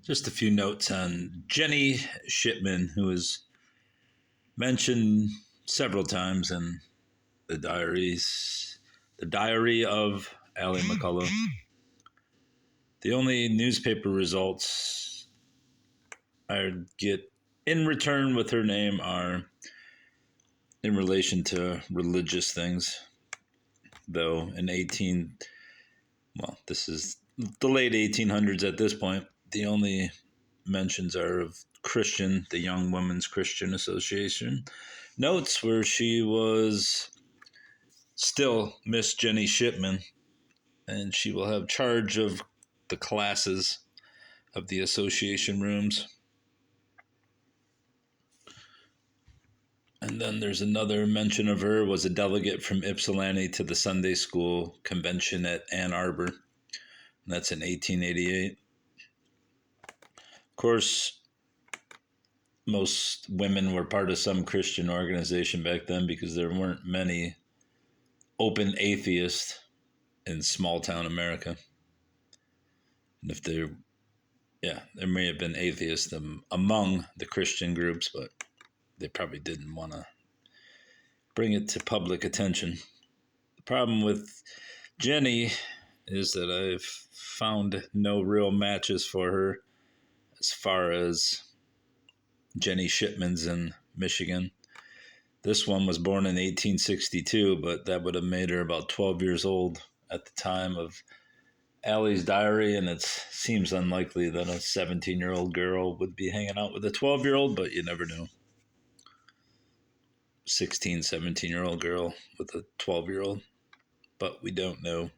Just a few notes on Jennie Shipman, who was mentioned several times in the diaries, the diary of Allie McCullough. The only newspaper results I get in return with her name are in relation to religious things, though this is the late 1800s at this point. The only mentions are of the Young Women's Christian Association notes, where she was still Miss Jennie Shipman, and she will have charge of the classes of the association rooms. And then there's another mention of her was a delegate from Ypsilanti to the Sunday School Convention at Ann Arbor. And that's in 1888. Of course, most women were part of some Christian organization back then because there weren't many open atheists in small town America. And if there may have been atheists among the Christian groups, but they probably didn't want to bring it to public attention. The problem with Jennie is that I've found no real matches for her as far as Jennie Shipman's in Michigan. This one was born in 1862, but that would have made her about 12 years old at the time of Allie's diary, and it seems unlikely that a 17-year-old girl would be hanging out with a 12-year-old, but you never know. 16, 17-year-old girl with a 12-year-old, but we don't know.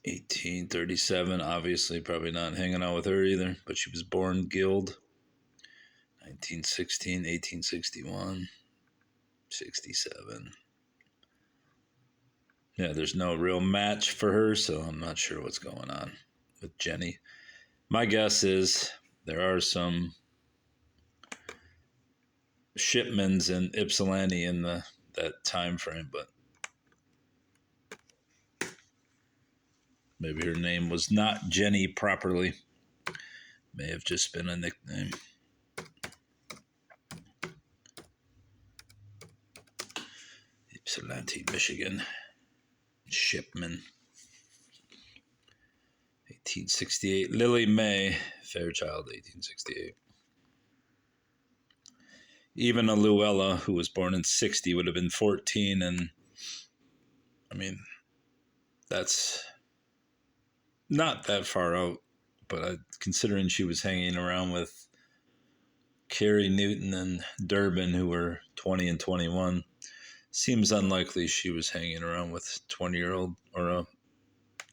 1837, obviously probably not hanging out with her either, but she was born Guild. 1916, 1861, 67. Yeah, there's no real match for her, so I'm not sure what's going on with Jennie. My guess is there are some Shipmans in Ypsilanti in that time frame, but maybe her name was not Jennie properly. May have just been a nickname. Ypsilanti, Michigan. Shipman. 1868. Lily Mae Fairchild, 1868. Even a Luella, who was born in 60, would have been 14, and I mean, that's not that far out, but considering she was hanging around with Carrie Newton and Durbin, who were 20 and 21, seems unlikely she was hanging around with 20-year-old or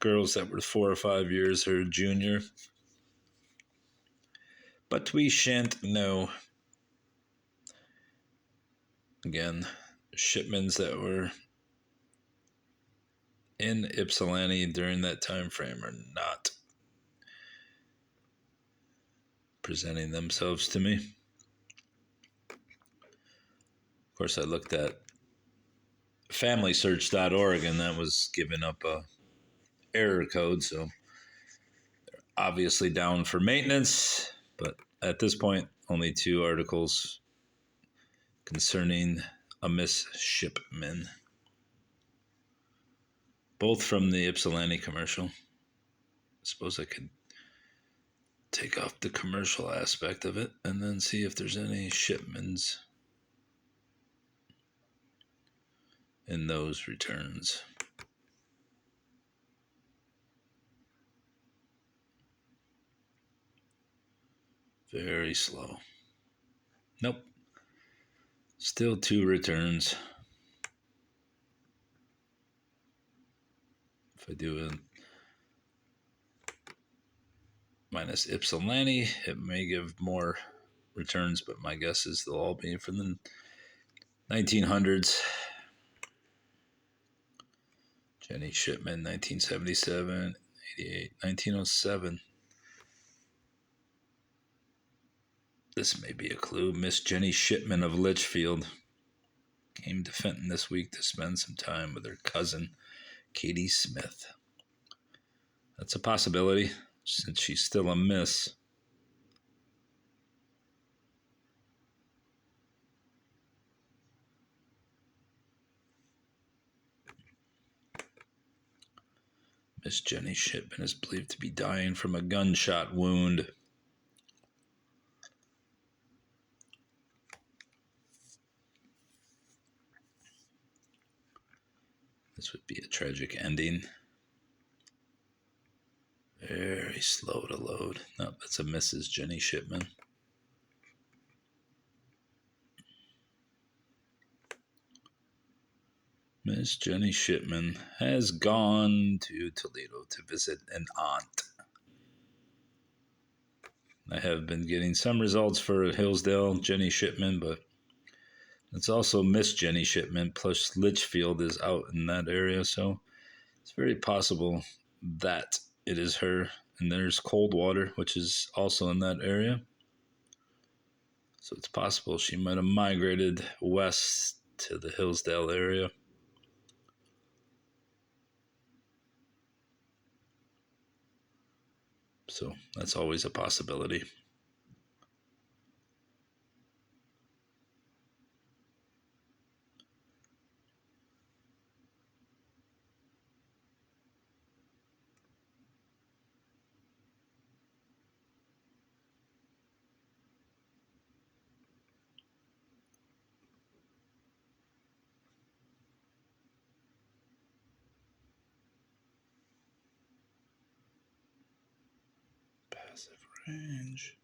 girls that were 4 or 5 years her junior. But we shan't know. Again, Shipmans that were in Ypsilanti during that time frame are not presenting themselves to me. Of course, I looked at FamilySearch.org, and that was giving up a error code, so they're obviously down for maintenance. But at this point, only 2 articles concerning a Miss Shipman, both from the Ypsilanti commercial. I suppose I could take off the commercial aspect of it and then see if there's any Shipmans in those returns. Very slow. Nope. Still 2 returns. If I do a minus Ypsilanti, it may give more returns, but my guess is they'll all be from the 1900s. Jennie Shipman, 1977, 88, 1907. This may be a clue. Miss Jennie Shipman of Litchfield came to Fenton this week to spend some time with her cousin, Katie Smith. That's a possibility. since she's still a miss. Miss Jennie Shipman is believed to be dying from a gunshot wound. This would be a tragic ending. Very slow to load. No, that's a Mrs. Jennie Shipman. Miss Jennie Shipman has gone to Toledo to visit an aunt. I have been getting some results for Hillsdale Jennie Shipman, but it's also Miss Jennie Shipman, plus Litchfield is out in that area, so it's very possible that it is her. And there's Coldwater, which is also in that area. So it's possible she might have migrated west to the Hillsdale area. So that's always a possibility. Passive range.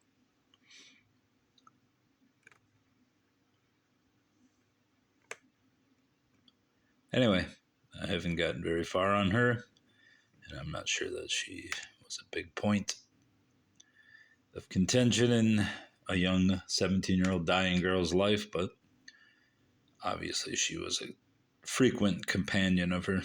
Anyway, I haven't gotten very far on her, and I'm not sure that she was a big point of contention in a young 17-year-old dying girl's life, but obviously she was a frequent companion of her